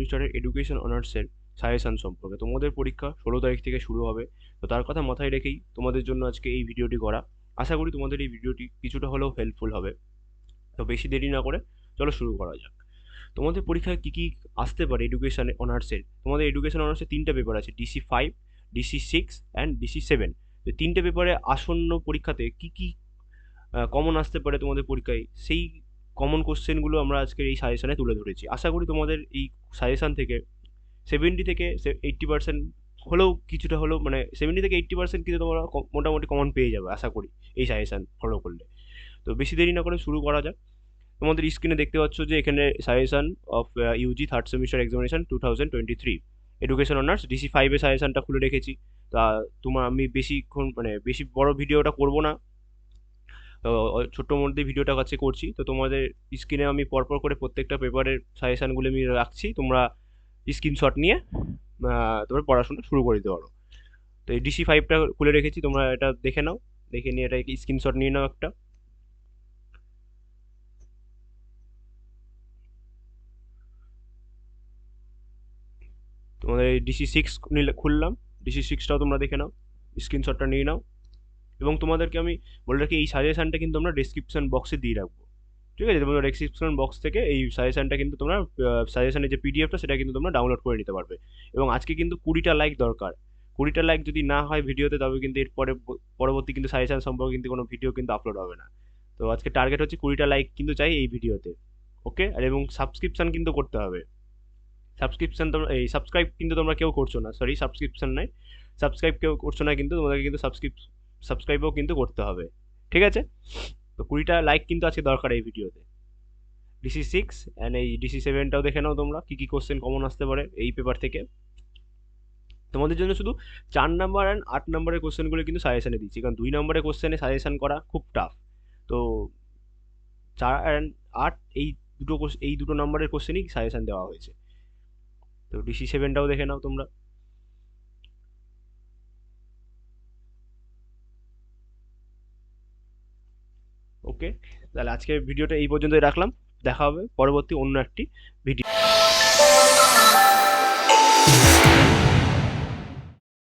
সেমিস্টারের এডুকেশন অনার্সের সাজেশান সম্পর্কে। তোমাদের পরীক্ষা 16 তারিখ থেকে শুরু হবে, তো তার কথা মাথায় রেখেই তোমাদের জন্য আজকে এই ভিডিওটি করা। আশা করি তোমাদের এই ভিডিওটি কিছুটা হলেও হেল্পফুল হবে। তো বেশি দেরি না করে চলো শুরু করা যাক। তোমাদের পরীক্ষায় কী কী আসতে পারে এডুকেশন অনার্সের? তোমাদের এডুকেশন অনার্সের 3টে পেপার আছে, DC5, DC6 অ্যান্ড DC7। তো 3টে পেপারে আসন্ন পরীক্ষাতে কী কী কমন আসতে পারে তোমাদের পরীক্ষায়, সেই কমন কোশ্চেনগুলো আমরা আজকের এই সাজেশানে তুলে ধরেছি। আশা করি তোমাদের এই সাজেশান থেকে 70 থেকে 80% হলেও, কিছুটা হলেও, মানে 70 থেকে 80% কিন্তু তোমরা মোটামুটি কমন পেয়ে যাবে আশা করি এই সাজেশান ফলো করলে। তো বেশি দেরি না করে শুরু করা যাক। তোমাদের স্ক্রিনে দেখতে পাচ্ছ যে এখানে suggestion of Yuji third semester examination 2023 education honours DC5 এর সাজেশানটা খুলে রেখেছি। তা আমি বেশিক্ষণ মানে বেশি বড় ভিডিওটা করব না, তো ছোট্ট মধ্যে ভিডিওটা কাছে করছি। তো তোমাদের স্ক্রিনে আমি পরপর করে প্রত্যেকটা পেপারের সাজেশানগুলো আমি রাখছি, তোমরা স্ক্রিনশট নিয়ে তোমরা পড়াশোনা শুরু করে দিতে পারো। তো এই DC5টা খুলে রেখেছি, তোমরা এটা দেখে নাও, দেখে নিয়ে এটা স্ক্রিনশট নিয়ে নাও একটা। তোমাদের এই DC6 খুললাম, DC6টাও তোমরা দেখে নাও, স্ক্রিনশটটা নিয়ে নাও। এবং তোমাদেরকে আমি বলে রাখি এই সাজেশানটা কিন্তু আমরা ডিসক্রিপশন বক্সে দিয়ে রাখবো, ঠিক আছে? তোমরা ডেসক্রিপশন বক্স থেকে এই সাজেশানটা কিন্তু তোমরা সাজেশানের যে পিডিএফটা সেটা কিন্তু তোমরা ডাউনলোড করে নিতে পারবে। এবং আজকে কিন্তু 20টা লাইক দরকার। 20টা লাইক যদি না হয় ভিডিওতে, তবে কিন্তু এরপরে পরবর্তী কিন্তু সাজেশান সম্পর্কে কিন্তু কোনো ভিডিও কিন্তু আপলোড হবে না। তো আজকে টার্গেট হচ্ছে 20টা লাইক কিন্তু চাই এই ভিডিওতে, ওকে? আর এবং সাবস্ক্রিপশন কিন্তু করতে হবে। সাবস্ক্রিপশন তোমরা এই সাবস্ক্রাইব কিন্তু তোমরা কেউ করছো না, সরি সাবস্ক্রিপশন নয়, সাবস্ক্রাইব কেউ করছো না, কিন্তু তোমাদেরকে কিন্তু সাবস্ক্রাইবও কিন্তু করতে হবে, ঠিক আছে? তো 20টা লাইক কিন্তু আজকে দরকার এই ভিডিওতে। DC6 অ্যান্ড এই DC7টাও দেখে নাও তোমরা, কী কী কোশ্চেন কমন আসতে পারে এই পেপার থেকে। তোমাদের জন্য শুধু 4 নাম্বার অ্যান্ড 8 নাম্বারের কোশ্চেনগুলো কিন্তু সাজেশানে দিচ্ছি, কারণ 2 নাম্বারের কোশ্চেনে সাজেশান করা খুব টাফ। তো 4 অ্যান্ড 8 এই দুটো নাম্বারের কোশ্চেনই সাজেশান দেওয়া হয়েছে। তো DC7টাও দেখে নাও তোমরা। ওকে, তাহলে আজকের ভিডিওটা এই পর্যন্তই রাখলাম। দেখা হবে পরবর্তী অন্য একটি ভিডিও।